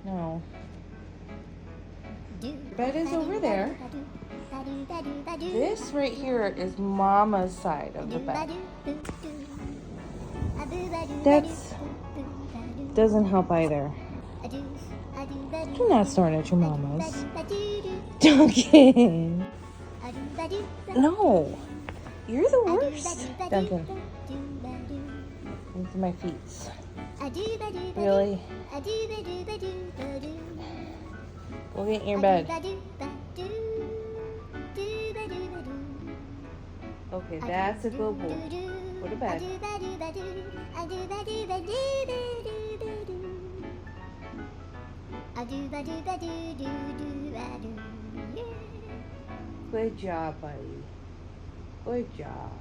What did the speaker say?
No. Bed is over there. This right here is Mama's side of the bed. That's doesn't help either. You're not snoring at your mama's. Dunkin. No. You're the worst. Dunkin. These are my feet. Really? Go get in your bed. Okay, that's a good boy. Go to bed. Good job, buddy. Good job.